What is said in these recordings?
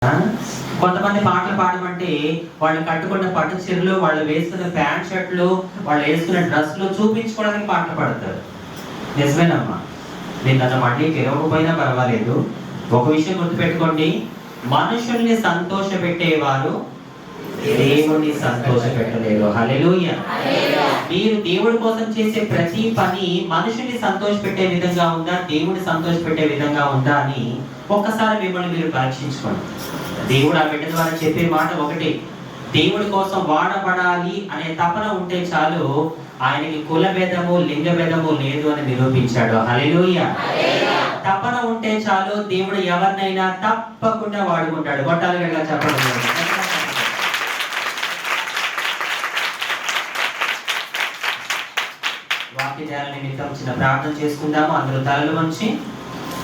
ఆ? కొంతమంది పాటలు పాడమంటే వాళ్ళు కట్టుకున్న పట్టు చీరలు, వాళ్ళు వేసుకున్న ప్యాంట్ షర్ట్లు, వాళ్ళు వేసుకున్న డ్రెస్సులు చూపించుకోవడానికి పాటలు పాడతారు. నిజమేనమ్మా. నేను నన్ను మళ్ళీ పిలవకపోయినా పర్వాలేదు. ఒక విషయం గుర్తుపెట్టుకోండి, మనుషుల్ని సంతోష పెట్టేవారు దేవుణ్ణి సంతోష పెట్టలేరు. హల్లెలూయా. మీరు దేవుడి కోసం చేసే ప్రతి పని మనుషుల్ని సంతోష పెట్టే విధంగా ఉందా, దేవుడిని సంతోష పెట్టే విధంగా ఉందా అని ఒక్కసారి మిమ్మల్ని మీరు పరీక్షించుకోండి. దేవుడు ఆ బిడ్డ ద్వారా చెప్పే మాట ఒకటి, దేవుడి కోసం వాడబడాలి అనే తపన ఉంటే చాలు, ఆయనకి కుల భేదము లింగ భేదము లేదు అని నిరూపించాడు. హల్లెలూయా. తపన ఉంటే చాలు, దేవుడు ఎవరినైనా తప్పకుండా వాడుకుంటాడు. కొట్టాలి గట్లా చెప్పడం. వాక్య ధ్యాన నిమిత్తం చిన్న ప్రార్థన చేసుకుందాము. అందరూ తలలు వంచి,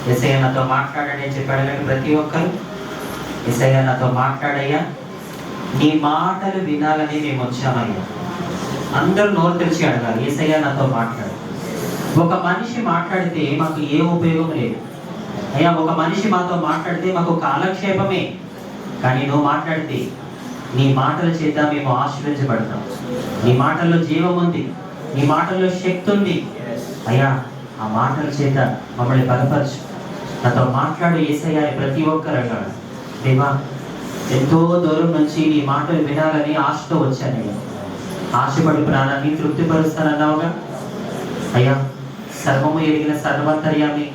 యేసయ్య నాతో మాట్లాడండి అని చెప్పాడు. కానీ ప్రతి ఒక్కరు యేసయ్య నాతో మాట్లాడయ్యా, నీ మాటలు వినాలని మేము వచ్చామయ్యా. అందరూ నోరు తెరిచి అడగాలి, యేసయ్య నాతో మాట్లాడు. ఒక మనిషి మాట్లాడితే మాకు ఏ ఉపయోగం లేదు అయ్యా. ఒక మనిషి మాతో మాట్లాడితే మాకు కాలక్షేపమే. కానీ నువ్వు మాట్లాడితే నీ మాటల చేత మేము ఆశీర్వదించబడతాం. నీ మాటల్లో జీవం ఉంది, నీ మాటల్లో శక్తి ఉంది అయ్యా. ఆ మాటల చేత మమ్మల్ని బలపరచు. నాతో మాట్లాడు యేసయ్య అని ప్రతి ఒక్కరు అన్నాడు. దేవా, ఎంతో దూరం నుంచి నీ మాటలు వినాలని ఆశతో వచ్చానయ్యా. ఆశపడి ప్రాణాన్ని తృప్తిపరుస్తానన్నావుగా అయ్యా. సర్వము ఎరిగిన సర్వాంతర్యామి,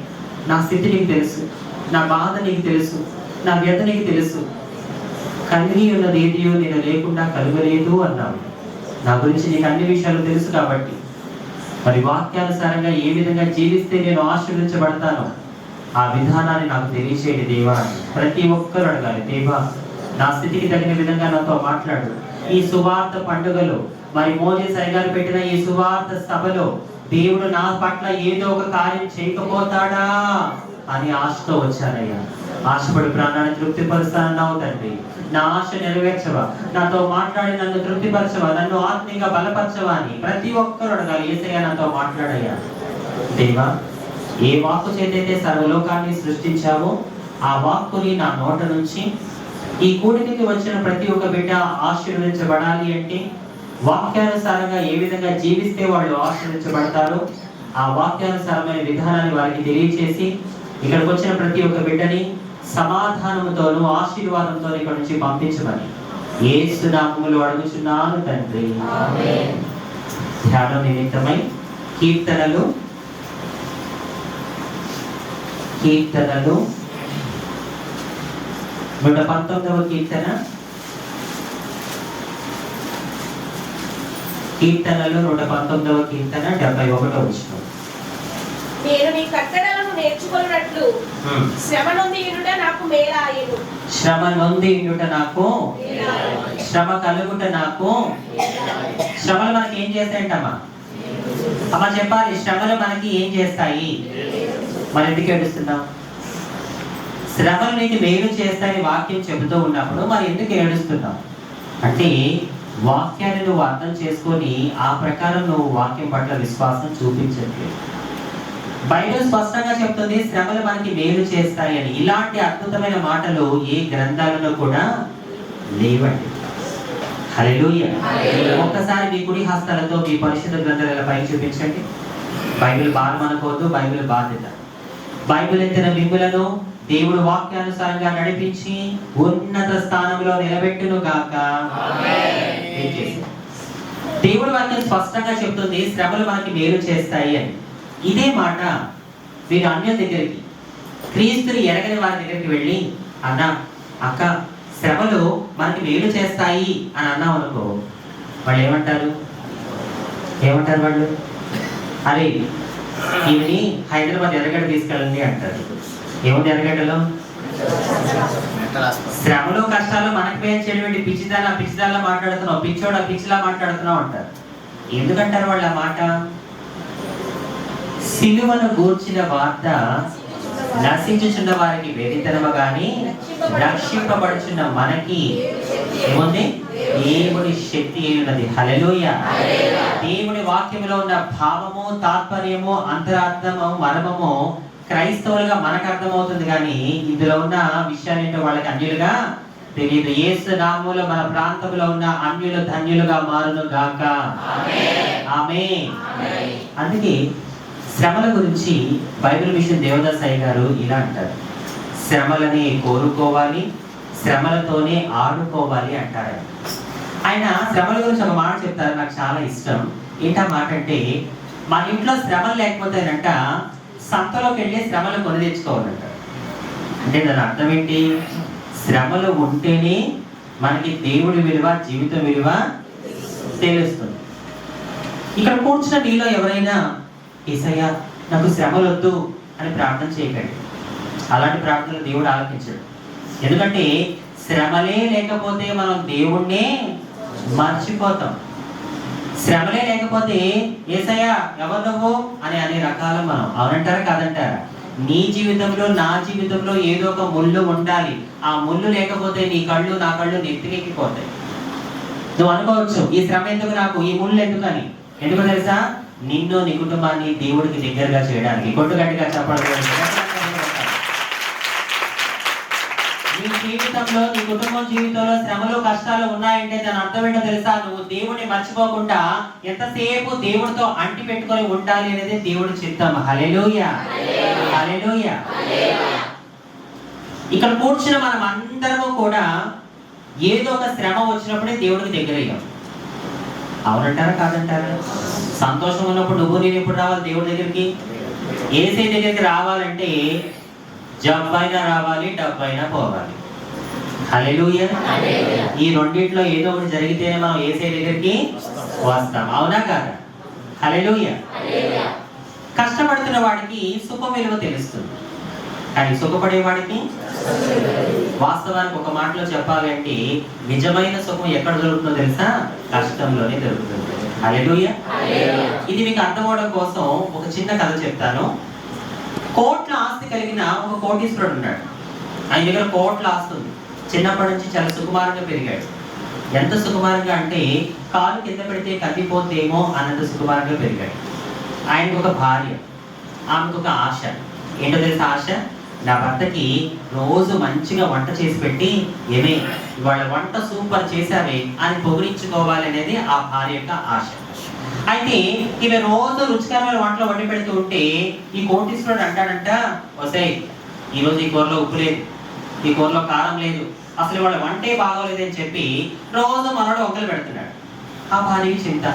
నా స్థితి నీకు తెలుసు, నా బాధ నీకు తెలుసు, నా వ్యత నీకు తెలుసు. కలిగి ఉన్నది ఏదియో నేను లేకుండా కలుగలేదు అన్నావు. నా గురించి నీకు అన్ని విషయాలు తెలుసు కాబట్టి మరి వాక్యానుసారంగా ఏ విధంగా జీవిస్తే నేను ఆశీర్వదించబడతానో ఆ విధానాన్ని నాకు తెలియచేయండి దేవా అని ప్రతి ఒక్కరు అడగాలి. దేవా, నా స్థితికి తగిన విధంగా నాతో మాట్లాడు. ఈ సువార్త పండుగలో మరి మోజేస్ అయ్యగారు పెట్టిన ఈ సువార్త సభలో దేవుడు నా పట్ల ఏదో ఒక కార్యం చేయకపోతాడా అని ఆశతో వచ్చానయ్యా. ఆశపడి ప్రాణాన్ని తృప్తిపరుస్తానన్నావు తండ్రి. నా ఆశ నెరవేర్చవా, నాతో మాట్లాడి నన్ను తృప్తిపరచవా, నన్ను ఆత్మీయంగా బలపరచవా అని ప్రతి ఒక్కరు అడగాలి. యేసయ్య నాతో మాట్లాడయ్యా. దేవా, ఏ వాక్కు చేతైతే సర్వలోకాన్ని సృష్టించావో ఆ వాక్కుని నా నోట నుంచి ఈ కూడికి వచ్చిన ప్రతి ఒక్క బిడ్డ ఆశీర్వదించబడాలి అంటే వాక్యానుసారంగా ఏ విధంగా జీవిస్తే వాళ్ళు ఆశీర్వదించబడతారో ఆ వాక్యానుసారమైన విధానాన్ని వారికి తెలియచేసి ఇక్కడికి వచ్చిన ప్రతి ఒక్క బిడ్డని సమాధానంతోనూ ఆశీర్వాదంతో ఇక్కడ నుంచి పంపించమని యేసు నామములో అడుగుచున్నాను తండ్రి. ఆమేన్. ధ్యానం నిమిత్తమై కీర్తనలు 119వ కీర్తన, కీర్తనలు 119వ కీర్తన 71వ వచనం. నేను నీ కట్టడలను నేర్చుకొనున్నట్లు శ్రమ నొంది ఉండుట నాకు మేలాయెను. శ్రమ నొంది ఉండుట నాకు, శ్రమ కలుగుట నాకు. శ్రమలు మనకి ఏం చేస్తాయంటమ్మా? అమ్మ చెప్పాలి. శ్రమలు మనకి ఏం చేస్తాయి? మరి ఎందుకు ఏడుస్తున్నావు? శ్రమలు నీకు మేలు చేస్తాయని వాక్యం చెబుతూ ఉన్నప్పుడు మరి ఎందుకు ఏడుస్తున్నావు అంటే వాక్యాన్ని నువ్వు అర్థం చేసుకొని ఆ ప్రకారం నువ్వు వాక్యం పట్ల విశ్వాసం చూపించట్లేదు. బైబిల్ స్పష్టంగా చెప్తుంది శ్రమలు మనకి మేలు చేస్తాయి అని. ఇలాంటి అద్భుతమైన మాటలు ఏ గ్రంథాలలో కూడా లేవండి. హల్లెలూయా. ఒక్కసారి మీ కుడి హస్తాలతో మీ పరిశుద్ధ గ్రంథాల పై చూపించండి. బైబిల్ భారం అనుకోవద్దు, బైబిల్ బాధ్యత. బైబిల్ ఎత్తిన మిమ్ములను దేవుడు వాక్యానుసారంగా నడిపించి ఉన్నత స్థానంలో నిలబెట్టును గాక. దేవుడు వాక్యం స్పష్టంగా చెప్తుంది శ్రమలు మనకి మేలు చేస్తాయి అని. ఇదే మాట మీరు అన్యుల దగ్గరికి, క్రీస్తుని ఎరగని వారి దగ్గరికి వెళ్ళి, అన్న అక్క శ్రమలు మనకి మేలు చేస్తాయి అని అన్నాం అనుకో, వాళ్ళు ఏమంటారు? వాళ్ళు అరే ఈమెని హైదరాబాద్ ఎర్రగడ్డ తీసుకెళ్ళండి అంటారు. ఏముంది ఎర్రగడ్డలో? శ్రమలు కష్టాలు మనకి మేలు చేయడం పిచ్చిదాలా మాట్లాడుతున్నావు, పిచ్చిలా మాట్లాడుతున్నావు అంటారు. ఎందుకంటారు వాళ్ళు ఆ మాట? సిలువను గూర్చిన వార్త నశించుచున్న వారికి వెరితనము గాని రక్షింపబడుచున్న మనకి ఏముంది? దేవుడి శక్తి ఉన్నది. హల్లెలూయా. దేవుడి వాక్యంలో ఉన్న భావము, తాత్పర్యము, అంతరార్థము, మర్మము క్రైస్తవులుగా మనకు అర్థమవుతుంది, కానీ ఇందులో ఉన్న విషయాలు ఏంటో వాళ్ళకి అన్యులుగా తెలియదు. యేసు నామములో మన ప్రాంతంలో ఉన్న అన్యులు ధన్యులుగా మారును గాక. ఆమేన్. అందుకే శ్రమల గురించి బైబిల్ మిషన్ దేవదాస్ అయ్య గారు ఇలా అంటారు, శ్రమలని కోరుకోవాలి, శ్రమలతోనే ఆడుకోవాలి అంటారు. ఆయన శ్రమల గురించి ఒక మాట చెప్తారు, నాకు చాలా ఇష్టం. ఏంటా మాట అంటే, మన ఇంట్లో శ్రమలు లేకపోతేనంట సంతలోకి వెళ్ళి శ్రమలు కొని తెచ్చుకోవాలంట. అంటే దాని అర్థం ఏంటి? శ్రమలు ఉంటేనే మనకి దేవుడి విలువ, జీవితం విలువ తెలుస్తుంది. ఇక్కడ కూర్చున్న మీలో ఎవరైనా యేసయ్యా నాకు శ్రమలు వద్దు అని ప్రార్థన చేయకండి. అలాంటి ప్రార్థనలు దేవుడు ఆలకించడు. ఎందుకంటే శ్రమలే లేకపోతే మనం దేవుణ్ణే మర్చిపోతాం. శ్రమలే లేకపోతే యేసయ్యా ఎవరు నువ్వు అని అనే రకాల మనం అవునంటారా కాదంటారా? నీ జీవితంలో నా జీవితంలో ఏదో ఒక ముళ్ళు ఉండాలి. ఆ ముళ్ళు లేకపోతే నీ కళ్ళు నా కళ్ళు నెత్తికెక్కిపోతాయి. నువ్వు అనుకోవచ్చు, ఈ శ్రమ ఎందుకు నాకు, ఈ ముళ్ళు ఎందుకని. ఎందుకు తెలుసా? నిన్ను నీ కుటుంబాన్ని దేవుడికి దగ్గరగా చేయడానికి. కొట్టుగట్టిగా చెప్పడం. నీ జీవితంలో, నీ కుటుంబం జీవితంలో శ్రమలు కష్టాలు ఉన్నాయంటే దాని అర్థం ఏంటో తెలుసా? నువ్వు దేవుడిని మర్చిపోకుండా ఎంతసేపు దేవుడితో అంటి పెట్టుకొని ఉండాలి అనేది దేవుడి చిత్తం. హల్లెలూయా, హల్లెలూయా. ఇక్కడ కూర్చున్న మనం అందరము కూడా ఏదో ఒక శ్రమ వచ్చినప్పుడే దేవుడికి దగ్గర అయ్యాం. అవునంటారా కాదంటారా? సంతోషం ఉన్నప్పుడు నువ్వు నేను ఎప్పుడు రావాలి దేవుడి దగ్గరికి? యేసయ్య దగ్గరికి రావాలంటే జబ్బైనా రావాలి, డబ్బైనా పోవాలి. హల్లెలూయా. ఈ రెండిట్లో ఏదో ఒకటి జరిగితేనే మనం యేసయ్య దగ్గరికి వస్తాం. అవునా కాదా? హల్లెలూయా. కష్టపడుతున్న వాడికి సుఖం విలువ తెలుస్తుంది, కానీ సుఖపడే వాడికి వాస్తవానికి ఒక మాటలో చెప్పాలంటే నిజమైన సుఖం ఎక్కడ దొరుకుతుందో తెలుసా? కష్టంలోనే దొరుకుతుంది. హల్లెలూయా. ఇది మీకు అర్థమవడం కోసం ఒక చిన్న కథ చెప్తాను. కోట్ల ఆస్తి కలిగిన ఒక కోటీశ్వరుడు ఉన్నాడు. ఆయన దగ్గర కోట్ల ఆస్తి ఉంది. చిన్నప్పటి నుంచి చాలా సుకుమారంగా పెరిగాడు. ఎంత సుకుమారంగా అంటే కాలు కింద పెడితే కందిపోతేమో అన్నంత సుకుమారంగా పెరిగాడు. ఆయనకు ఒక భార్య, ఆమెకు ఒక ఆశ. ఏంటో తెలుసా ఆశ? నా భర్తకి రోజు మంచిగా వంట చేసి పెట్టి, ఏమే ఇవాళ వంట సూపర్ చేశావే అని పొగిడించుకోవాలి అనేది ఆ భార్య యొక్క ఆశ. అయితే ఈమె రోజు రుచికరమైన వంటలు వండి పెడుతూ ఉంటే ఈ కోటీశ్వరుడు అంటాడంట, వసాయి ఈరోజు ఈ కూరలో ఉప్పు లేదు, ఈ కూరలో కారం లేదు, అసలు వాళ్ళ వంటే బాగోలేదు అని చెప్పి రోజు మనోడు వంకలు పెడుతున్నాడు. ఆ భార్యకి చింత,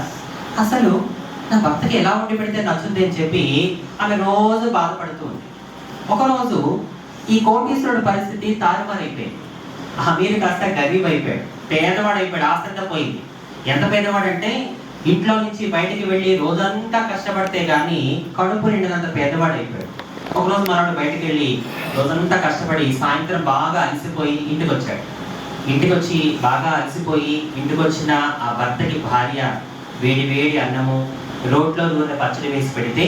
అసలు నా భర్తకి ఎలా వండి పెడితే నచ్చుంది అని చెప్పి ఆమె రోజు బాధపడుతూ ఉంది. ఒకరోజు ఈ కోటీశ్వరుడు పరిస్థితి తారుమారైపోయింది. ఆ మీరు కాస్త గరీబ్ అయిపోయాడు, పేదవాడు అయిపోయాడు, ఆస్తంతా పోయింది. ఎంత పేదవాడు అంటే ఇంట్లో నుంచి బయటికి వెళ్ళి రోజంతా కష్టపడితే గానీ కడుపు నిండినంత పేదవాడు అయిపోయాడు. ఒకరోజు మనోడు బయటికి వెళ్ళి రోజంతా కష్టపడి సాయంత్రం బాగా అలసిపోయి ఇంటికి వచ్చాడు. ఇంటికి వచ్చి బాగా అలసిపోయి ఇంటికి వచ్చిన ఆ భర్తకి భార్య వేడి వేడి అన్నము, రోట్లో నూనె పచ్చడి వేసి పెడితే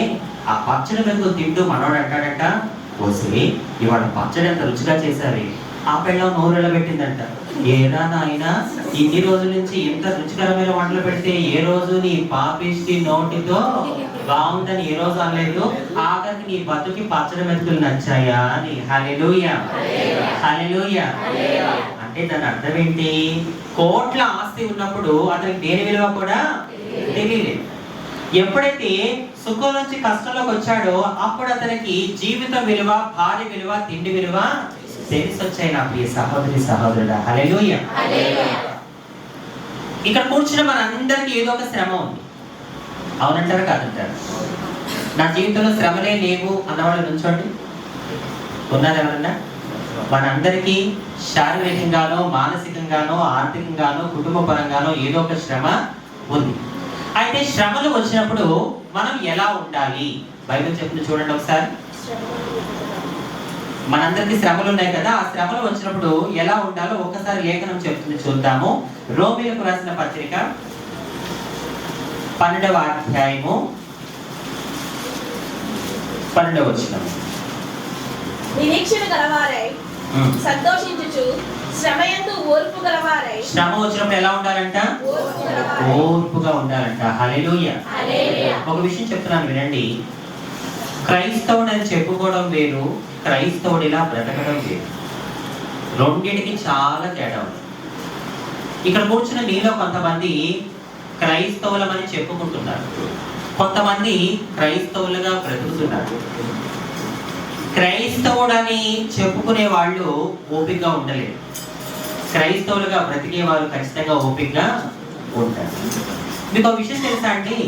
ఆ పచ్చడి మీద తింటూ మనోడు అంటాడంట, పోసి ఇవాళ పచ్చడి ఎంత రుచిగా చేశారు. ఆ పెళ్ళం నోరులో పెట్టిందంట, ఏరా నాయన ఇన్ని రోజుల నుంచి ఇంత రుచికరమైన వంటలు పెడితే ఏ రోజు నీ పాపిష్టి నోటితో బాగుందని ఏ రోజు అనలేదు, ఆఖరికి నీ బతుకి పచ్చడి మెతుకులు నచ్చాయా అని. హల్లెలూయా, హల్లెలూయా. అంటే దాని అర్థం ఏంటి? కోట్ల ఆస్తి ఉన్నప్పుడు అతనికి దేని విలువ కూడా తెలియలేదు. ఎప్పుడైతే సుఖం నుంచి కష్టంలోకి వచ్చాడో అప్పుడు అతనికి జీవితం విలువ, భార్య విలువ, తిండి విలువ తెలిసి వచ్చాయి. నా ప్రియ సహోదరి సహోదరుడా, హల్లెలూయా. ఇక్కడ కూర్చున్న మనందరికీ ఏదో ఒక శ్రమ ఉంది. అవునంటారా కాదంటారా? నా జీవితంలో శ్రమలే లేవు అన్నవాళ్ళు నుంచోండి. ఉన్నారు ఎవరన్నా? మనందరికీ శారీరకంగానో, మానసికంగానో, ఆర్థికంగానో, కుటుంబ పరంగానో ఏదో ఒక శ్రమ ఉంది. అయితే శ్రమలు వచ్చినప్పుడు మనం ఎలా ఉండాలి? బైబిల్ చెప్తుంది చూడండి ఒకసారి. మనందరికీ శ్రమలు ఉన్నాయి కదా, ఆ శ్రమలు వచ్చినప్పుడు ఎలా ఉండాలో ఒకసారి లేఖనం చెప్తుంది, చూద్దాము. రోమీయులకు రాసిన పత్రిక 12వ అధ్యాయము 12వ వచనం. నిరీక్షణ గలవారై సంతోషించుచు శ్రమయందు ఓర్పు గలవారై. శ్రమ వచ్చినప్పుడు ఎలా ఉండాలంట? ఓర్పుగా ఉండాలంట. హల్లెలూయా. ఒక విషయం చెప్తున్నాను వినండి. క్రైస్తవుడని చెప్పుకోవడం వేరు, క్రైస్తవుడిలా బ్రతకడం వేరు. రెండింటికి చాలా తేడా ఉంది. ఇక్కడ కూర్చున్న మీలో కొంతమంది క్రైస్తవులమని చెప్పుకుంటున్నారు, కొంతమంది క్రైస్తవులుగా బ్రతుకుతున్నారు. క్రైస్తవుడని చెప్పుకునే వాళ్ళు ఓపికగా ఉండలేరు, క్రైస్తవులుగా బ్రతికే వాళ్ళు ఖచ్చితంగా ఓపికగా ఉంటారు. మీకు ఒక విషయం తెలుసా అండి,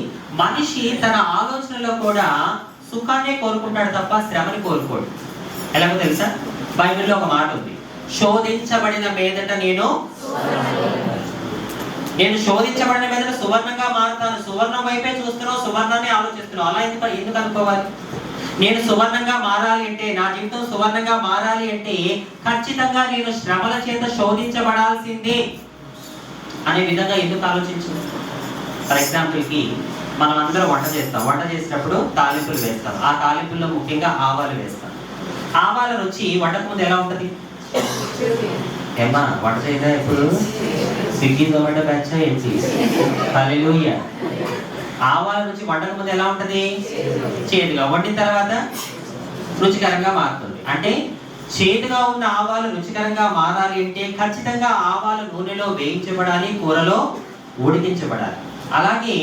మనిషి తన ఆలోచనలో కూడా సుఖాన్ని కోరుకుంటాడు తప్ప శ్రమని కోరుకోడు. ఎలాగో తెలుసా, బైబిల్లో ఒక మాట ఉంది, శోధించబడిన మీదట నేను శోధించబడిన మీదట సువర్ణంగా మారుతాను. సువర్ణం వైపే చూస్తున్నావు, సువర్ణాన్ని ఆలోచిస్తున్నావు. అలా ఎందుకు అనుకోవాలి? నేను సువర్ణంగా మారాలి అంటే, నా జీవితం సువర్ణంగా మారాలి అంటే ఖచ్చితంగా నేను శ్రమల చేత శోధించబడాల్సిందే అనే విధంగా ఎందుకు ఆలోచించు? ఫర్ ఎగ్జాంపుల్కి మనం అందరం వంట చేస్తాం. వంట చేసినప్పుడు తాలింపులు వేస్తాం. ఆ తాలింపుల్లో ముఖ్యంగా ఆవాలు వేస్తాం. ఆవాల రుచి వంటకు ముందు ఎలా ఉంటుంది? ఏమా వంట చేయదా ఇప్పుడు? స్విగ్గీ జొమాటో బ్యాచ్ ఏంటి? హల్లెలూయా. ఆవాల రుచి వంటకు ముందు ఎలా ఉంటుంది? చేదుగా. వండిన తర్వాత రుచికరంగా మారుతుంది. అంటే చేదుగా ఉన్న ఆవాలు రుచికరంగా మారాలి అంటే ఖచ్చితంగా ఆవాలు నూనెలో వేయించబడాలి, కూరలో ఉడికించబడాలి. అలాగే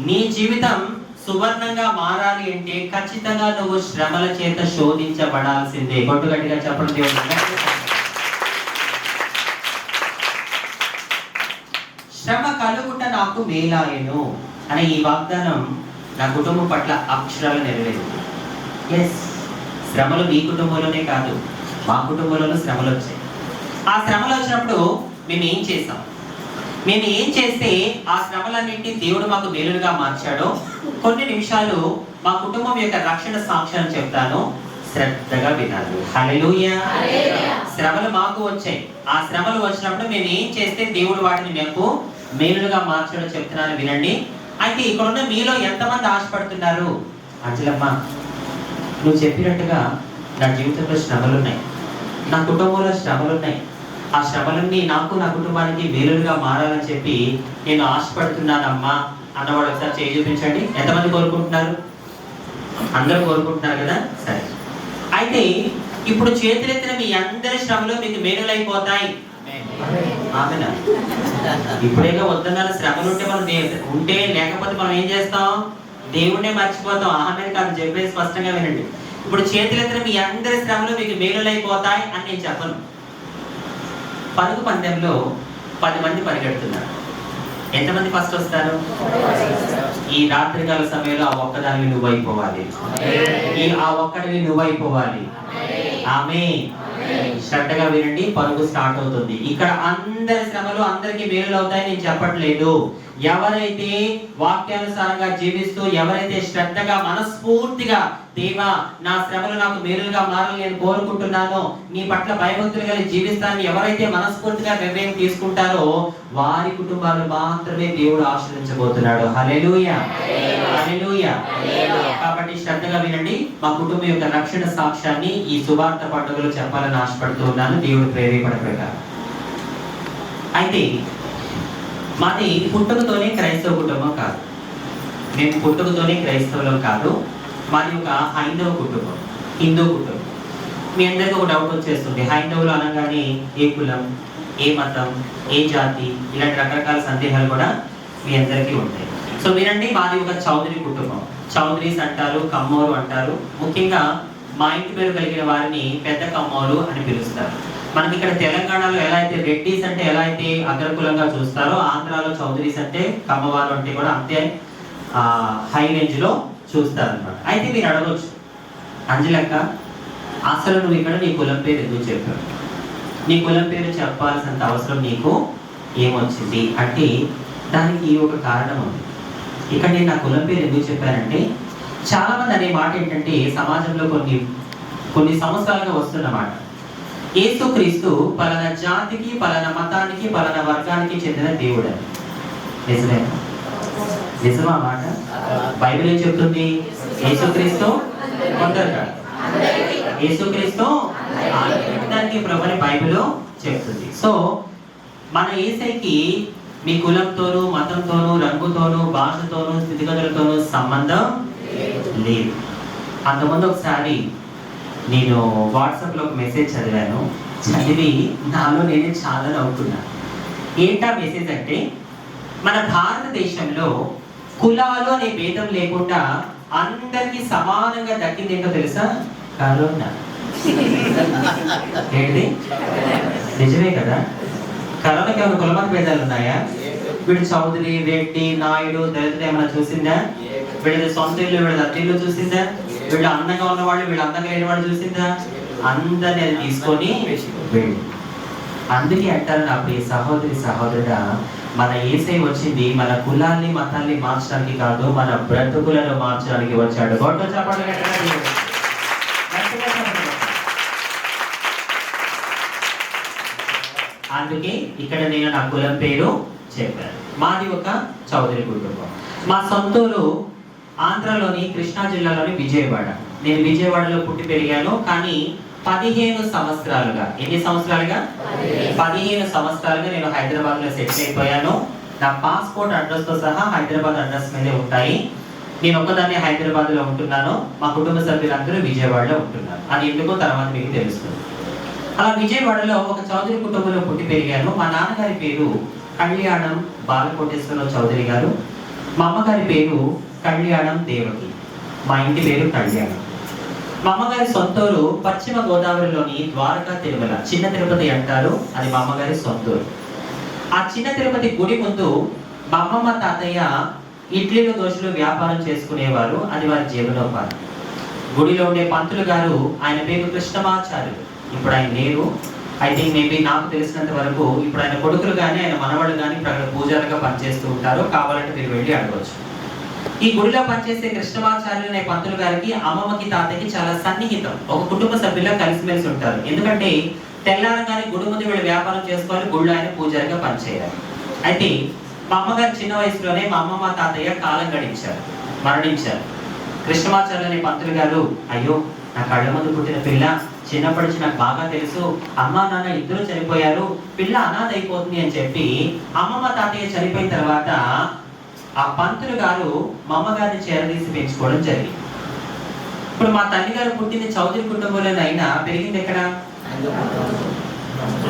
నీ జీవితం సువర్ణంగా మారాలి అంటే ఖచ్చితంగా నువ్వు శ్రమల చేత శోధించబడాల్సిందే. కొట్టు గట్టిగా చెప్పండి. శ్రమ కలుగుట నాకు మేలాయను అనే ఈ వాగ్దానం నా కుటుంబం పట్ల అక్షరాలు నెరవేరింది. ఎస్, శ్రమలు మీ కుటుంబంలోనే కాదు, మా కుటుంబంలోనూ శ్రమలు వచ్చాయి. ఆ శ్రమలు వచ్చినప్పుడు మేము ఏం చేసాం? మేము ఏం చేస్తే ఆ శ్రమలన్నింటినీ దేవుడు మాకు మేలుగా మార్చాడో కొన్ని నిమిషాలు మా కుటుంబం యొక్క రక్షణ సాక్ష్యం చెప్తాను, శ్రద్ధగా వినాలి. హల్లెలూయా. శ్రమలు మాకు వచ్చాయి. ఆ శ్రమలు వచ్చినప్పుడు మేము ఏం చేస్తే దేవుడు వాటిని మాకు మేలుగా మార్చడం చెప్తున్నాను, వినండి. అయితే ఇక్కడ ఉన్న మీలో ఎంతమంది ఆశపడుతున్నారు? అంజలమ్మ, నువ్వు చెప్పినట్టుగా నా జీవితంలో శ్రమలు ఉన్నాయి, నా కుటుంబంలో శ్రమలు ఉన్నాయి, ఆ శ్రమలన్నీ నాకు నా కుటుంబానికి మేలుగా మారాలని చెప్పి నేను ఆశపడుతున్నానమ్మా అన్నవాడు ఒకసారి చేయి చూపించండి. ఎంతమంది కోరుకుంటున్నారు? అందరూ కోరుకుంటున్నారు కదా? సరే, అయితే ఇప్పుడు చేతులెత్తిన మీ అందరి శ్రమలు మీకు మేలులైపోతాయి. ఆమెనా? ఇప్పుడేగా వద్దన్నారు. శ్రమలు ఉంటే మనం ఉంటే, లేకపోతే మనం ఏం చేస్తాం? దేవుణ్ణే మర్చిపోతాం. ఆమె కాదు, చెప్పేది స్పష్టంగా వినండి. ఇప్పుడు చేతులెత్తిన మీ అందరి శ్రమలు మీకు మేలులైపోతాయి అని నేను చెప్పను. పరుగు పందెంలో 10 మంది పరిగెడుతున్నారు. ఎంతమంది ఫస్ట్ వస్తారు? ఈ రాత్రికాల సమయంలో ఆ ఒక్కదానివి నువ్వైపోవాలి, ఆ ఒక్కడివి నువ్వైపోవాలి. ఆమేన్. శ్రద్ధగా వినండి, పరుగు స్టార్ట్ అవుతుంది. ఇక్కడ అందరి శ్రమలు అందరికీ మేలు అవుతాయని నేను చెప్పట్లేదు. ఎవరైతే వాక్యానుసారంగా జీవిస్తూ, ఎవరైతే శ్రద్ధగా మనస్ఫూర్తిగా దేవా నా శ్రమలు నాకు మేలుగా మారాలని నేను కోరుకుంటున్నానో, నీ పట్ల భయభక్తులు కలిగి జీవిస్తానని ఎవరైతే మనస్ఫూర్తిగా నిర్ణయం తీసుకుంటారో వారి కుటుంబాలు మాత్రమే దేవుడు ఆశీర్వదించబోతున్నాడు. హల్లెలూయా, హల్లెలూయా. కాబట్టి శ్రద్ధగా వినండి. మా కుటుంబం యొక్క రక్షణ సాక్ష్యాన్ని ఈ సువార్త పండుగలో చెప్పాలని ఆశపడుతూ ఉన్నాను, దేవుడు ప్రేరేపణ ప్రకారం. అయితే మాది పుట్టుకతోనే క్రైస్తవ కుటుంబం కాదు, మేము పుట్టుకతోనే క్రైస్తవులం కాదు. మాది ఒక హైందవ కుటుంబం, హిందూ కుటుంబం. మీ అందరికీ ఒక డౌట్ వచ్చేస్తుంది, హైందవులు అనగానే ఏ కులం, ఏ మతం, ఏ జాతి, ఇలాంటి రకరకాల సందేహాలు కూడా మీ అందరికీ ఉంటాయి. సో వినండి, మాది ఒక చౌదరి కుటుంబం. చౌదరీస్ అంటారు, కమ్మోరు అంటారు. ముఖ్యంగా మా ఇంటి పేరు కలిగిన వారిని పెద్ద కమ్మోరు అని పిలుస్తారు. మనకి ఇక్కడ తెలంగాణలో ఎలా అయితే రెడ్డిస్ అంటే ఎలా అయితే అగ్రకులంగా చూస్తారో, ఆంధ్రాలో చౌదరీస్ అంటే కమ్మవారు అంటే కూడా అంతే హై రేంజ్ లో చూస్తారు అనమాట. అయితే మీరు అడగవచ్చు, అంజలక్క అసలు నువ్వు ఇక్కడ నీ కులం పేరు ఎందుకు చెప్పావు? నీ కులం పేరు చెప్పాల్సినంత అవసరం నీకు ఏమొచ్చింది అంటే దానికి ఒక కారణం ఉంది. ఇక్కడ నేను నా కులం పేరు ఎందుకు చెప్పానంటే, చాలా మంది అనే మాట ఏంటంటే సమాజంలో కొన్ని సంవత్సరాలుగా వస్తున్నమాట, యేసుక్రీస్తు పలానా జాతికి, పలానా మతానికి, పలానా వర్గానికి చెందిన దేవుడు అని. నిజమే? నిజమా మాట? బైబిల్ ఏం చెప్తుంది? యేసుక్రీస్తు కొందరు కాదు, యేసుక్రీస్తు దానికి ప్రభుని బైబిల్ చెప్తుంది. సో మన యేసయ్యకి మీ కులంతోనూ, మతంతోనూ, రంగుతోనూ, భాషతోనూ, స్థితిగతులతోనూ సంబంధం లేదు. అంతకుముందు ఒకసారి నేను వాట్సాప్లో ఒక మెసేజ్ చదివాను. చదివి నాలో నేనే చాలా నవ్వుకున్నాను. ఏంటా మెసేజ్ అంటే, మన భారతదేశంలో కులాలు అనే భేదం లేకుండా అందరికీ సమానంగా దక్కింది ఏంటో తెలుసా? కరోనా. ఏంటి? నిజమే కదా. కరోనాకి ఏమైనా కులమత భేదాలు ఉన్నాయా? వీడు చౌదరి, రెడ్డి, నాయుడు, దళితులు ఏమైనా చూసిందా? వీళ్ళది సొంత ఇల్లు, వీళ్ళది అత్త ఇల్లు చూసిందా? వీళ్ళు అందంగా ఉన్నవాళ్ళు, వీళ్ళు అందంగా లేని వాళ్ళు చూసిందా? అందరిని అది తీసుకొని వెళ్ళి. అందుకే అంటారు నా ప్రియ సహోదరి సహోదరుడా, మన యేసయ్య వచ్చింది మన కులాల్ని మతాల్ని మార్చడానికి కాదు, మన బ్రతుకులను మార్చడానికి వచ్చాడు. గొప్ప చెప్పండి. అందుకే ఇక్కడ నేను నా కులం పేరు చెప్పాను. మాది ఒక చౌదరి కుటుంబం. మా సొంతూరు ఆంధ్రలోని కృష్ణా జిల్లాలోని విజయవాడ. నేను విజయవాడలో పుట్టి పెరిగాను. కానీ 15 సంవత్సరాలుగా, ఎన్ని సంవత్సరాలుగా? 15 సంవత్సరాలుగా నేను హైదరాబాద్ లో సెటిల్ అయిపోయాను. నా పాస్పోర్ట్ అడ్రస్ తో సహా హైదరాబాద్ అడ్రస్ మీదే ఉంటాయి. నేను ఒక్కదాన్ని హైదరాబాద్ లో ఉంటున్నాను. మా కుటుంబ సభ్యులందరూ విజయవాడలో ఉంటున్నారు. అది ఎందుకో తర్వాత మీకు తెలుస్తుంది. అలా విజయవాడలో ఒక చౌదరి కుటుంబంలో పుట్టి పెరిగాను. మా నాన్నగారి పేరు కళ్యాణం బాలకోటేశ్వరరావు చౌదరి గారు. మా అమ్మగారి పేరు కళ్యాణం దేవకి. మా ఇంటి పేరు కళ్యాణం. మా అమ్మగారి సొంతూరు పశ్చిమ గోదావరిలోని ద్వారకా తిరుమల, చిన్న తిరుపతి అంటారు. అది మా అమ్మగారి సొంతూరు. ఆ చిన్న తిరుపతి గుడి ముందు మా అమ్మమ్మ తాతయ్య ఇడ్లీలు దోశలు వ్యాపారం చేసుకునేవారు. అది వారి జీవనోపాధి. గుడిలో ఉండే పంతులు గారు, ఆయన పేరు కృష్ణమాచార్యులు. ఇప్పుడు ఆయన లేరు. ఐ థింక్ మేబీ నాకు తెలిసినంత వరకు ఇప్పుడు ఆయన కొడుకులు కానీ ఆయన మనవాళ్ళు కానీ ఇప్పుడు అక్కడ పూజారుగా పనిచేస్తూ ఉంటారు. కావాలంటే మీరు వెళ్ళి అడగవచ్చు. ఈ గుడిలో పనిచేసే కృష్ణమాచార్యులు అనే పంతులు గారికి అమ్మమ్మకి తాతయ్యకి చాలా సన్నిహితం. ఒక కుటుంబ సభ్యుల్లో కలిసిమెలిసి ఉంటారు. ఎందుకంటే తెల్లారగానే గుడి ముందు వీళ్ళు వ్యాపారం చేసుకోవాలి, గుడిలో ఆయన పూజారిగా పనిచేయాలి. అయితే మా అమ్మగారు చిన్న వయసులోనే మా అమ్మమ్మ తాతయ్య కాలం గడించారు, మరణించారు. కృష్ణమాచార్యులు అనే పంతులు గారు, అయ్యో నా కళ్ళ ముందు పుట్టిన పిల్ల, చిన్నప్పటి నుంచి నాకు బాగా తెలుసు, అమ్మ నాన్న ఇద్దరు చనిపోయారు, పిల్ల అనాథ అయిపోతుంది అని చెప్పి అమ్మమ్మ తాతయ్య చనిపోయిన తర్వాత ఆ పంతులు గారు మా అమ్మగారిని చేరదీసి పెంచుకోవడం జరిగింది. ఇప్పుడు మా తల్లి గారు పుట్టింది చౌదరి కుటుంబంలోనే అయినా పెరిగింది ఎక్కడ?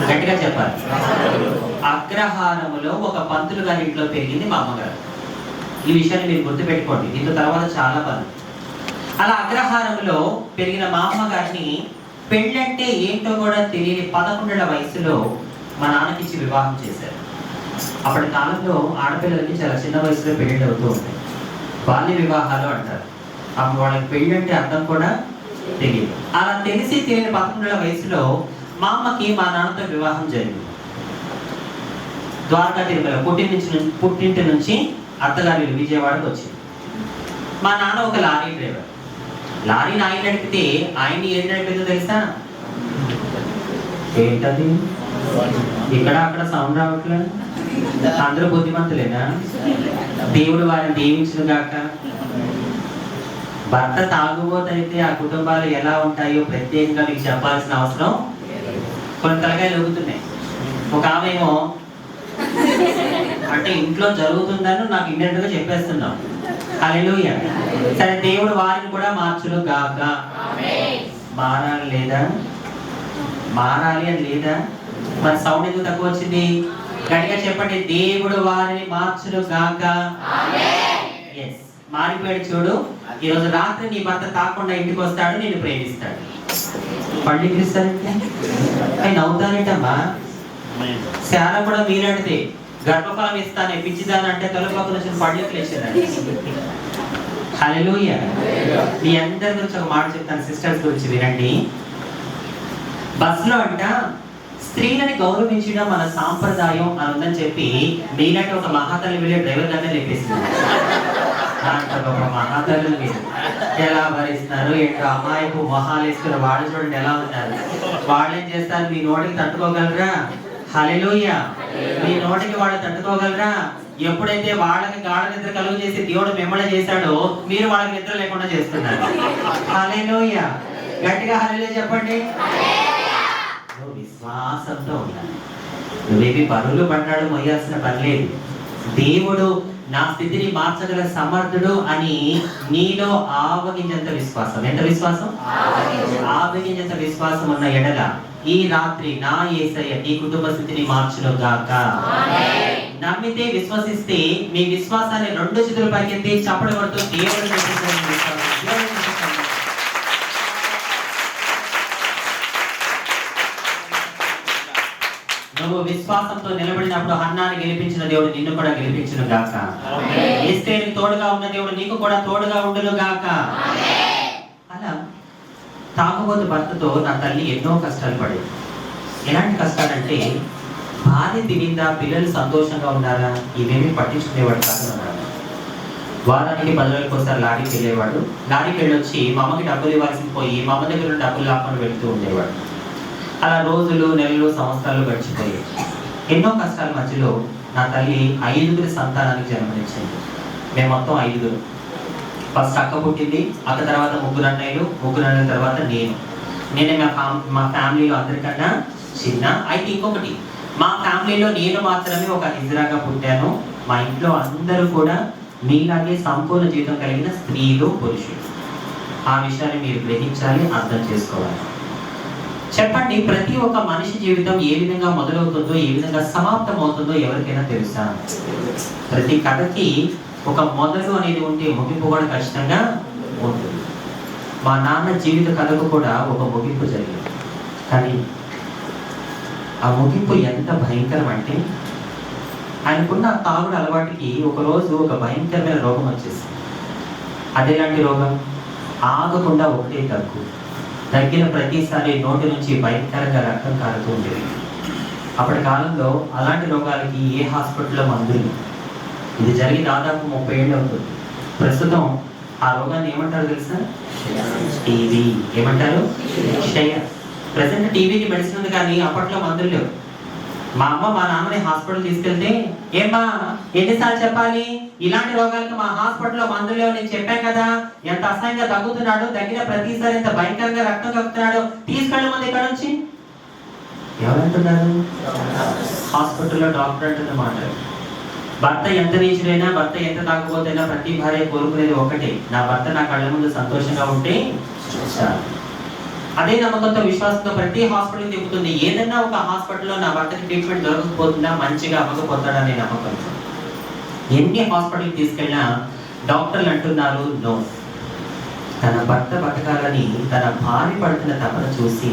గట్టిగా చెప్పాలి. అగ్రహారములో ఒక పంతులు గారి ఇంట్లో పెరిగింది మా అమ్మగారు. ఈ విషయాన్ని మీరు గుర్తుపెట్టుకోండి. దీంతో తర్వాత చాలా పని. అలా అగ్రహారంలో పెరిగిన మా అమ్మగారిని పెళ్ళంటే ఏంటో కూడా తెలియని 11 ఏళ్ల వయసులో మా నాన్నకిచ్చి వివాహం చేశారు. అప్పటి కాలంలో ఆడపిల్లలకి చాలా చిన్న వయసులో పెళ్ళిళ్ళు అవుతూ ఉంటాయి. బాల్య వివాహాలు అంటారు. అప్పుడు వాళ్ళకి పెళ్ళంటే అర్థం కూడా తెలియదు. అలా తెలిసి తెలియని 11 ఏళ్ల వయసులో మా అమ్మకి మా నాన్నతో వివాహం జరిగింది. ద్వారకా తిరుమల పుట్టింటి నుంచి అత్తగారి విజయవాడకు వచ్చింది. మా నాన్న ఒక లారీ డ్రైవర్. లారీని ఆయన నడిపితే ఆయన్ని ఏం నడిపిందో తెలుసా? ఏంటది? ఇక్కడ అక్కడ సౌండ్ రావట్లేదు. అందరూ బుద్ధిమంతులేనా? దేవుడు వారిని దీవించును గాక. భర్త తాగుబోతైతే ఆ కుటుంబాలు ఎలా ఉంటాయో ప్రత్యేకంగా మీకు చెప్పాల్సిన అవసరం. కొన్ని తలకాయలు ఊగుతున్నాయి. ఒక ఆమెమో అంటే ఇంట్లో జరుగుతుందని నాకు ఇండైరెక్ట్ గా చెప్పేస్తున్నాం. హల్లెలూయా. సరే, దేవుడు వారిని కూడా మార్చును గాక. మారాలి లేదా? మారాలి అని లేదా? మరి సౌండ్ ఎందుకు తక్కువ వచ్చింది? గట్టిగా చెప్పండి. దేవుడు వారిని మార్చును గాక. ఎస్, మారిపోయాడు. చూడు, ఈరోజు రాత్రి నీ భర్త తాకుండా ఇంటికి వస్తాడు, నిన్ను ప్రేమిస్తాడు. పళ్ళు పిలుస్తారంటే అవి నవ్వుతారేంటమ్మా? శాల కూడా మీలాంటిదే. గర్భఫలం ఇస్తానే పిచ్చిదాని అంటే తొలపక్క నుంచి పళ్ళకి లేచారు. హల్లెలూయా. మీ అందరి గురించి ఒక మాట చెప్తాను, సిస్టర్స్ గురించి వినండి. బస్సులో అంట స్త్రీలని గౌరవించడం మన సాంప్రదాయం అని ఉందని చెప్పి మీలాంటి ఒక మహాతల్లి వెళ్ళే డ్రైవర్ గానే లేపేసింది. ఒక మహాతల్లి మీరు ఎలా భరిస్తున్నారు ఏంటో? అమ్మాయికు మొహాలు వేసుకున్న వాళ్ళు చూడండి ఎలా ఉన్నారు. వాళ్ళు ఏం చేస్తారు? మీ నోటికి తట్టుకోగలరా? హల్లెలూయా. మీ నోటికి వాళ్ళు తట్టుకోగలరా? ఎప్పుడైతే వాళ్ళకి గాఢ నిద్ర కలుగు చేసి దేవుడు మిమ్మల్ని చేశాడో మీరు వాళ్ళకి నిద్ర లేకుండా చేస్తున్నారు. హల్లెలూయా. గట్టిగా హల్లెలూయా చెప్పండి. విశ్వాసంతో ఉండాలి. నువ్వేమి పరువులు పడ్డాడు మొయ్యాల్సిన పని లేదు. దేవుడు నా స్థితిని మార్చగల సమర్థుడు అని నీలో ఆవగింజంత విశ్వాసం. ఎంత విశ్వాసం? ఆవగింజంత విశ్వాసం ఉన్న ఎడల ఈ రాత్రి నా యేసయ్య నీ కుటుంబ స్థితిని మార్చును గాక. నమ్మితే విశ్వసిస్తే మీ విశ్వాసాన్ని 2 చేతుల పైకెత్తి చప్పటి కొడుతూ దేవుడు నువ్వు విశ్వాసంతో నిలబడినప్పుడు హన్నాని గెలిపించిన దేవుడు నిన్ను కూడా గెలిపించును గాక. ఎస్తేరుకు తోడుగా ఉన్న దేవుడు నీకు కూడా తోడుగా ఉండును గాక. అలా తాగుబోతు భర్తతో నా తల్లి ఎన్నో కష్టాలు పడేది. ఎలాంటి కష్టాలంటే భార్య తినిందా, పిల్లలు సంతోషంగా ఉన్నారా, ఇవేమీ పట్టించుకునేవాడు కాదు అన్నాడు. వారానికి 10 రోజులకు ఒకసారి లారీకి వెళ్ళేవాడు. లారీకి వెళ్ళొచ్చి మా అమ్మకి డబ్బులు ఇవ్వాల్సి పోయి మా అమ్మ దగ్గర డబ్బులు లాక్కొని వెళ్తూ ఉండేవాడు. అలా రోజులు, నెలలు, సంవత్సరాలు గడిచిపోయాయి. ఎన్నో కష్టాల మధ్యలో నా తల్లి 5 సంతానానికి జన్మనిచ్చింది. మేము మొత్తం 5. ఫస్ట్ అక్క పుట్టింది, అక్క తర్వాత 3 అన్నయ్యలు, 3 అన్నయ్యల తర్వాత నేనే మా ఫ్యామిలీలో అందరికన్నా చిన్న. అయితే ఇంకొకటి, మా ఫ్యామిలీలో నేను మాత్రమే ఒక హిజ్రాగా పుట్టాను. మా ఇంట్లో అందరూ కూడా మీలాగే సంపూర్ణ జీవితం కలిగిన స్త్రీలు, పురుషులు. ఆ విషయాన్ని మీరు గ్రహించాలి, అర్థం చేసుకోవాలి. చెప్పండి, ప్రతి ఒక్క మనిషి జీవితం ఏ విధంగా మొదలవుతుందో, ఏ విధంగా సమాప్తం అవుతుందో ఎవరికైనా తెలుసా? ప్రతి కథకి ఒక మొదలు అనేది ఉంటే ముగింపు కూడా ఖచ్చితంగా ఉంటుంది. మా నాన్న జీవిత కథకు కూడా ఒక ముగింపు జరిగింది. కానీ ఆ ముగింపు ఎంత భయంకరం అంటే, ఆయనకున్న తాగుడు అలవాటుకి ఒకరోజు ఒక భయంకరమైన రోగం వచ్చేసింది. అదేలాంటి రోగం? ఆగకుండా ఒకటే దగ్గు. తగ్గిన ప్రతిసారి నోటి నుంచి భయంకరంగా రక్తం కారుతూ ఉండేది. అప్పటి కాలంలో అలాంటి రోగాలకి ఏ హాస్పిటల్లో మందులు. ఇది జరిగి దాదాపు 30 ఏళ్ళు అవుతుంది. ప్రస్తుతం ఆ రోగాన్ని ఏమంటారు తెలుసా? టీవీ. ఏమంటారు? క్షయ. ప్రజెంట్ టీవీకి మెడిసిన్ ఉంది, కానీ అప్పట్లో మందులు లేవు. మా అమ్మ మా నాన్నని హాస్పిటల్ తీసుకెళ్తే, ఏమ్మా ఎన్నిసార్లు చెప్పాలి, ఇలాంటి రోగాలకు మా హాస్పిటల్లో మందులు లేవు, నేను చెప్పాను కదా, ఎంత అసహ్యంగా తగ్గుతున్నాడు, తగ్గిన ప్రతిసారి ఎంత భయంకరంగా రక్తం కక్కుతున్నాడు, తీసుకెళ్ళి ముందు ఇక్కడ నుంచి. ఎవరంటున్నారు? హాస్పిటల్లో డాక్టర్ అంటున్న మాట. భర్త ఎంత నీచుడైనా, భర్త ఎంత తాగుబోతైనా ప్రతి భార్య కోరుకునేది ఒకటే, నా భర్త నా కళ్ళ ముందు సంతోషంగా ఉంటే చాలు. అదే నమ్మకంతో, విశ్వాసంతో ప్రతి హాస్పిటల్ తిప్పుతుంది. ఏదైనా ఒక హాస్పిటల్లో నా భర్తకి ట్రీట్మెంట్ దొరకకపోతుందా, మంచిగా అవ్వకపోతాడా అనే నమ్మకంతో ఎన్ని హాస్పిటల్కి తీసుకెళ్ళినా డాక్టర్లు అంటున్నారు నో. తన భర్త బతకాలని తన భార్య పడుతున్న తపన చూసి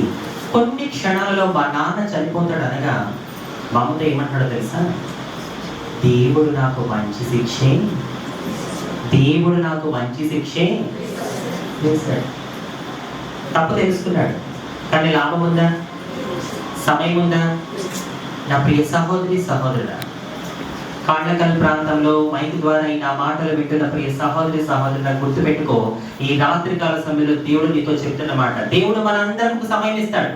కొన్ని క్షణాలలో మా నాన్న చనిపోతాడు అనగా మమ్మతో ఏమంటాడో తెలుసా? దేవుడు నాకు మంచి శిక్షే, దేవుడు నాకు మంచి శిక్షే చేశాడు. తప్పు తెలుసుకున్నాడు, కానీ లాభం ఉందా? సమయం ఉందా? నా ప్రియ సహోదరి, సహోదరుడా, కాండకల్ ప్రాంతంలో మైక్ ద్వారా ఈ నా మాటలు వింటున్న ప్రియ సహోదరి, సహోదరుడా, గుర్తుపెట్టుకో, ఈ రాత్రికాల సమయంలో దేవుడు నీతో చెప్తున్న మాట. దేవుడు మనందరికి సమయం ఇస్తాడు.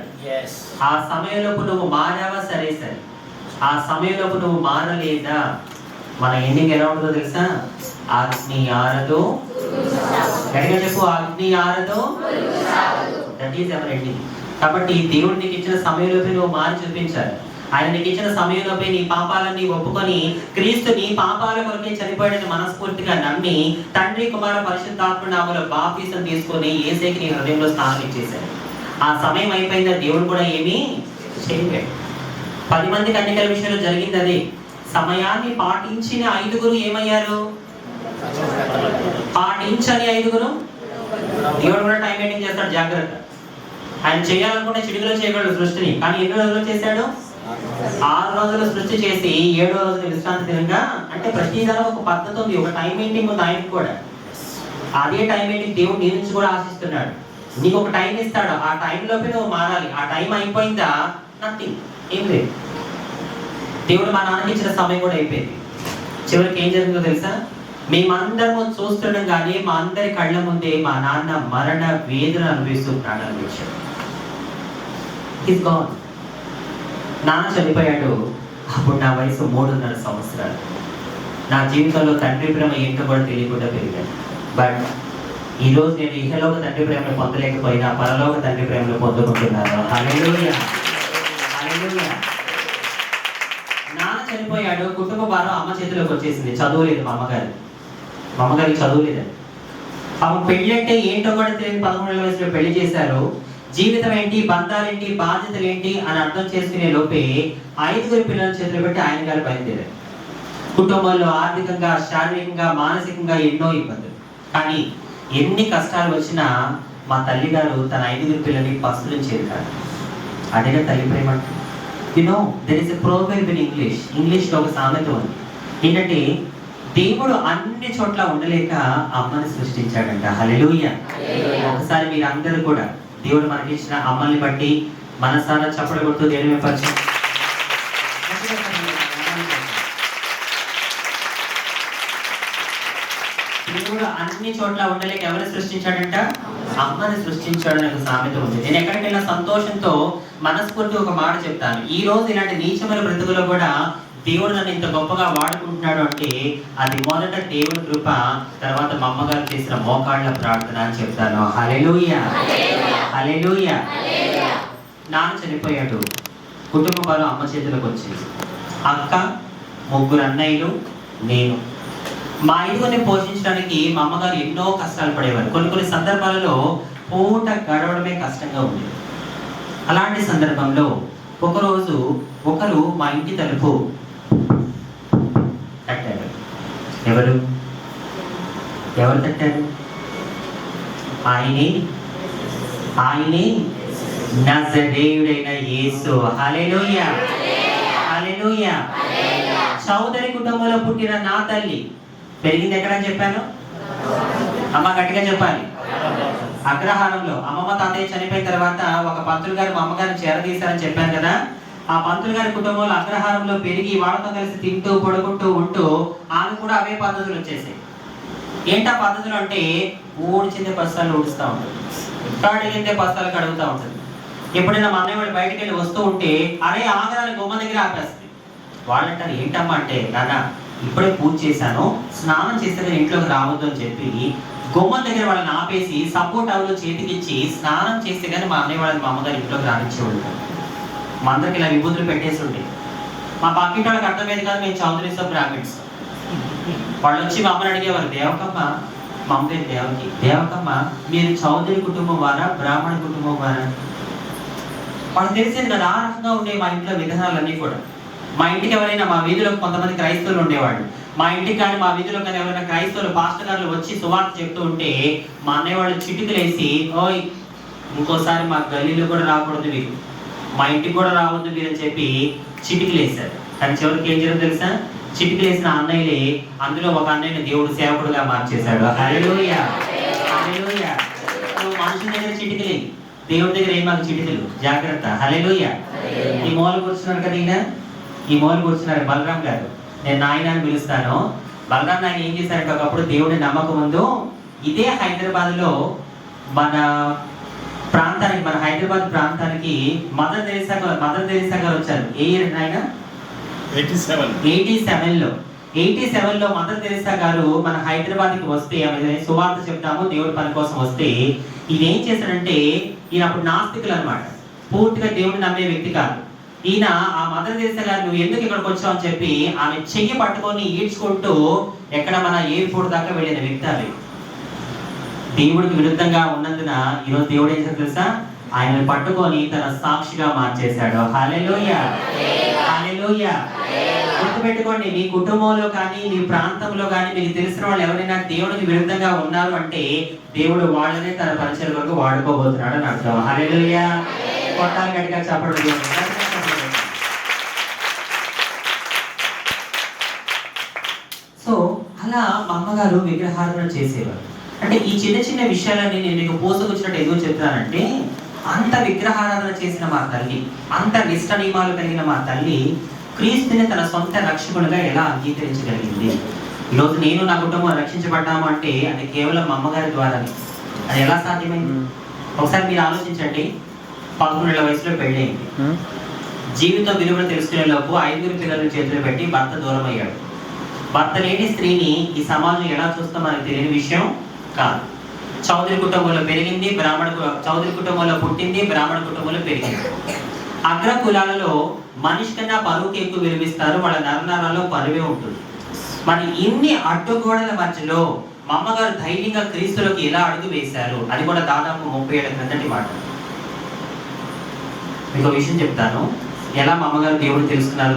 ఆ సమయంలోపు నువ్వు మారావా? సరే సరే. ఆ సమయంలోపు నువ్వు మారలేదా, మన ఎండింగ్ ఎలా ఉంటుందో తెలుసా? అగ్ని ఆరదు. గట్టిగా చెప్పు, అగ్ని ఆరదు. That is ever ending. కాబట్టి దేవుడు నీకు ఇచ్చిన సమయంలోపే నువ్వు మారి చూపించాలి. ఆయన నీకు ఇచ్చిన సమయంలోపే నీ పాపాలన్నీ ఒప్పుకొని, క్రీస్తు నీ పాపాల కొరకే చనిపోయాడని మనస్ఫూర్తిగా నమ్మి, తండ్రి, కుమార, పరిశుద్ధాత్మ నామములో బాప్తిసం తీసుకొని యేసుకి నీ హృదయంలో స్థానం ఇచ్చేశాడు. ఆ సమయం అయిపోయిందా? దేవుడు కూడా ఏమీ చేయలేడు. 10 మంది కన్యకల విషయంలో జరిగింది అదే. సమయాన్ని పాటించిన 5 ఏమయ్యారు? పాటించని 5. దేవుడు కూడా టైం మెయింటైన్ చేస్తాడు, జాగ్రత్త. ఆయన చేయాలనుకుంటే చిటికలో చేయగలడు సృష్టిని, కానీ ఎన్ని రోజులు చేశాడు? 6 రోజులు సృష్టి చేసి 7వ రోజున విశ్రాంతి దినంగా. అంటే ప్రతిదానికి ఒక పద్ధతి ఉంది, ఒక టైం మెయింటింగ్ ఉంది ఆయనకు కూడా. అదే టైం మెయింటింగ్ దేవుడు నీ నుంచి కూడా ఆశిస్తున్నాడు. నీకు ఒక టైం ఇస్తాడు, ఆ టైంలోపే నువ్వు మారాలి. ఆ టైం అయిపోయిందా, నథింగ్, ఏం లేదు. దేవుడు మా నాన్నకి ఇచ్చిన సమయం కూడా అయిపోయింది. చివరికి ఏం జరిగిందో తెలుసా? మేమందరము చూస్తుండగానే మా అందరి కళ్ళ ముందే మా నాన్న మరణ వేదన అనుభవిస్తూ ప్రాణాలు విడిచాడు. Is gone. నాన్న చనిపోయాడు. అప్పుడు నా వయసు 3.5 సంవత్సరాలు. నా జీవితంలో తండ్రి ప్రేమ ఏంటో కూడా తెలియకుండా పెరిగాను. బట్ ఈరోజు నేను ఇహలోక తండ్రి ప్రేమను పొందలేకపోయినా పరలోక తండ్రి ప్రేమను పొందుకుంటున్నాను. హల్లెలూయా, హల్లెలూయా. నాన్న చనిపోయాడు, కుటుంబ భారం అమ్మ చేతిలోకి వచ్చేసింది. చదువులేదు మా అమ్మగారికి చదువులేదు. ఆమె పెళ్లి అంటే ఏంటో కూడా తెలియని 13 వయసులో పెళ్లి చేశారు. జీవితం ఏంటి, బంధాలు ఏంటి, బాధ్యతలు ఏంటి అని అర్థం చేసుకునే లోపే 5 పిల్లల చేతులు పెట్టి ఆయన గారు బయలుదేరారు. కుటుంబంలో ఆర్థికంగా, శారీరకంగా, మానసికంగా ఎన్నో ఇబ్బందులు. కానీ ఎన్ని కష్టాలు వచ్చినా మా తల్లి గారు తన 5 పిల్లల్ని పస్తులుంచేది కాదు. అదే తల్లి ప్రేమ. There is a proverb in ఇంగ్లీష్లో ఒక సామెత ఉంది. ఏంటంటే దేవుడు అన్ని చోట్ల ఉండలేక అమ్మని సృష్టించాడంట. హల్లెలూయా. ఒకసారి మీరందరూ కూడా దేవుడు మనకి ఇచ్చిన అమ్మల్ని బట్టి మనసారా చప్పట్లు కొడుతూ దేవుని పరిచయం. దేవుడు అన్ని చోట్ల ఉండలేక ఎవరిని సృష్టించాడంట? అమ్మని సృష్టించాడని ఒక సామెత ఉంది. నేను ఎక్కడికి వెళ్ళినా సంతోషంతో మనస్ఫూర్తి ఒక మాట చెప్తాను. ఈ రోజు ఇలాంటి నీచమైన బ్రతుకులో కూడా దేవుడు నన్ను ఇంత గొప్పగా వాడుకుంటున్నాడు అంటే అది మొదట దేవుడి కృప, తర్వాత మా అమ్మగారు చేసిన మోకాళ్ళ ప్రార్థన అని చెప్తాను. హల్లెలూయా, హల్లెలూయా. నాన్న చనిపోయాడు, కుటుంబ భారం అమ్మ చేతిలోకి వచ్చింది. అక్క, 3 అన్నయ్యలు, నేను. మా 5 పోషించడానికి మా అమ్మగారు ఎన్నో కష్టాలు పడేవారు. కొన్ని సందర్భాలలో పూట గడవడమే కష్టంగా ఉండేది. అలాంటి సందర్భంలో ఒకరోజు ఒకరు మా ఇంటి తలుపు తట్టారు. ఎవరు తట్టారు? ఆయనే నజరేయుడైన యేసు. హల్లెలూయా, హల్లెలూయా. చౌదరి కుటుంబంలో పుట్టిన నా తల్లి పెరిగింది ఎక్కడని చెప్పాను? అమ్మ గట్టిగా చెప్పాలి. అగ్రహారంలో. అమ్మమ్మ తాతయ్య చనిపోయిన తర్వాత ఒక పంతులు గారు మా అమ్మగారిని చేరదీశారని చెప్పాను కదా. ఆ పంతులు గారి కుటుంబంలో అగ్రహారంలో పెరిగి వాళ్ళతో కలిసి తింటూ పడుకుంటూ ఉంటూ ఆమె కూడా అవే పద్ధతులు వచ్చేసాయి. ఏంటా పద్ధతులు అంటే ఊడ్చిందే బస్తాలు ఊడుస్తూ ఉంటుంది, కడిగిందే బస్తాలు కడుగుతూ ఉంటుంది. ఎప్పుడైనా మా అన్నయ్య వాళ్ళు బయటకు వెళ్ళి వస్తూ ఉంటే అరే ఆగరాని గుమ్మ దగ్గర ఆపేస్తుంది. వాళ్ళు అంటారు ఏంటమ్మా అంటే, నాన్న ఇప్పుడే పూజ చేశాను, స్నానం చేస్తే ఇంట్లోకి రావద్దు అని చెప్పి గుమ్మం దగ్గర వాళ్ళని ఆపేసి సపోర్ట్ అవలో చేతికిచ్చి స్నానం చేస్తే కానీ మా అన్నయ్య వాళ్ళని మా అమ్మగారు ఇంట్లోకి రానిచ్చేవాళ్ళు. మా అందరికి ఇలా విభూతులు పెట్టేసి ఉండే. మా పక్కింటి వాళ్ళకి అర్థమయ్యేది కాదు, మేము చౌదరీస్ బ్రాహ్మిన్స్. వాళ్ళు వచ్చి మా అమ్మని అడిగేవారు, దేవకమ్మ, మా అమ్మ పేరు దేవకి, దేవకమ్మ మీరు చౌదరి కుటుంబం వారా, బ్రాహ్మణ కుటుంబం వారా? వాళ్ళకి తెలిసేది కదా. ఆ రకంగా ఉండే మా ఇంట్లో విధానాలన్నీ కూడా. మా ఇంటికి ఎవరైనా, మా వీధిలో కొంతమంది క్రైస్తవులు ఉండేవాళ్ళు, మా ఇంటికి కానీ మా వీధిలో కానీ ఎవరైనా క్రైస్తవులు పాస్టర్ గారు వచ్చి సువార్త చెప్తూ ఉంటే మా అన్నయ్య వాళ్ళు చిటికలేసి, ఓయ్ ఇంకోసారి మా గల్లీలో కూడా రాకూడదు మీరు, మా ఇంటికి కూడా రావద్దు మీరు అని చెప్పి చిటికలేశారు. కానీ చివరికి ఏం చేయడం తెలుసా? చిటికలేసిన అన్నయ్యలే అందులో ఒక అన్నయ్యని దేవుడు సేవకుడుగా మార్చేశాడు. హల్లెలూయా, హల్లెలూయా. మనుషుల దగ్గర చిటికలే, దేవుడి దగ్గర ఏం మాకు చిటికలు, జాగ్రత్త. హల్లెలూయా. ఈ మూల కూర్చున్నారు కదా, ఈ మూల కూర్చున్నారు బలరాం గారు. నేను నాయన అని పిలుస్తాను. బలరాం నాయన ఏం చేశారంటే ఒకప్పుడు దేవుడిని నమ్మకం ముందు ఇదే హైదరాబాద్లో మన ప్రాంతానికి, మన హైదరాబాద్ ప్రాంతానికి మదర్ తెరీసా గారు వచ్చారు. ఏ ఇయర్ నాయన? 87లో మదర్ తెరీసా గారు మన హైదరాబాద్కి వస్తే, ఆమె సువార్త చెప్తాము దేవుడి పని కోసం వస్తే, ఈయన ఏం చేశాడంటే, ఈయన అప్పుడు నాస్తికులు అనమాట, పూర్తిగా దేవుడిని నమ్మే వ్యక్తి కాదు. ఈయన ఆ మదర్ తెరీసా గారు నువ్వు ఎందుకు ఇక్కడికి వచ్చావు అని చెప్పి ఆమె చెయ్యి పట్టుకొని ఈడ్చుకుంటూ ఎక్కడ మన ఎయిర్పోర్ట్ దాకా వెళ్ళిన వ్యక్తి. అవి దేవుడికి విరుద్ధంగా ఉన్నందున ఈరోజు దేవుడు ఏం చేశాడు తెలుసా? ఆయనను పట్టుకొని తన సాక్షిగా మార్చేశాడు. హల్లెలూయా, హల్లెలూయా. గుర్తుపెట్టుకోండి, మీ కుటుంబంలో కానీ మీ ప్రాంతంలో కానీ మీకు తెలిసిన వాళ్ళు ఎవరైనా దేవుడికి విరుద్ధంగా ఉన్నారు అంటే దేవుడు వాళ్ళనే తన పరిచయం వరకు వాడుకోబోతున్నాడు అని అర్థం. హల్లెలూయా. కొట్టాలి గట్టిగా చెప్పడం. సో అలా మా అమ్మగారు విగ్రహారాధన చేసేవారు. అంటే ఈ చిన్న చిన్న విషయాలన్నీ నేను మీకు పోసుకొచ్చినట్టు ఎందుకు చెప్తానంటే, అంత విగ్రహారాధన చేసిన మా తల్లి, అంత నిష్ట నియమాలు కలిగిన మా తల్లి క్రీస్తుని తన సొంత రక్షకునిగా ఎలా అంగీకరించగలిగింది? ఈరోజు నేను నా కుటుంబం రక్షించబడ్డాము అంటే అది కేవలం మా అమ్మగారి ద్వారానే. అది ఎలా సాధ్యమైంది? ఒకసారి మీరు ఆలోచించండి. 11 ఏళ్ల వయసులో పెళ్ళయింది. జీవిత విలువలు తెలుసుకునే లోపు 5 పిల్లలను చేతులు పెట్టి భర్త దూరం అయ్యాడు. భర్త లేని స్త్రీని ఈ సమాజం ఎలా చూస్తాం మనకు తెలియని విషయం కాదు. చౌదరి కుటుంబంలో పెరిగింది, చౌదరి కుటుంబంలో పుట్టింది, బ్రాహ్మణ కుటుంబంలో పెరిగింది. అగ్ర కులాలలో మనిషి కన్నా పరువుకి ఎక్కువ విలువిస్తారు, వాళ్ళ నరనరాల్లో పరువే ఉంటుంది. మరి ఇన్ని అడ్డుగోడల మధ్యలో మా అమ్మగారు ధైర్యంగా క్రీస్తులోకి ఎలా అడుగు వేశారు, అది కూడా దాదాపు 30 ఏళ్ల క్రిందటి మాట. మీకు విషయం చెప్తాను, ఎలా మా అమ్మగారు దేవుడు తెలుసుకున్నారు.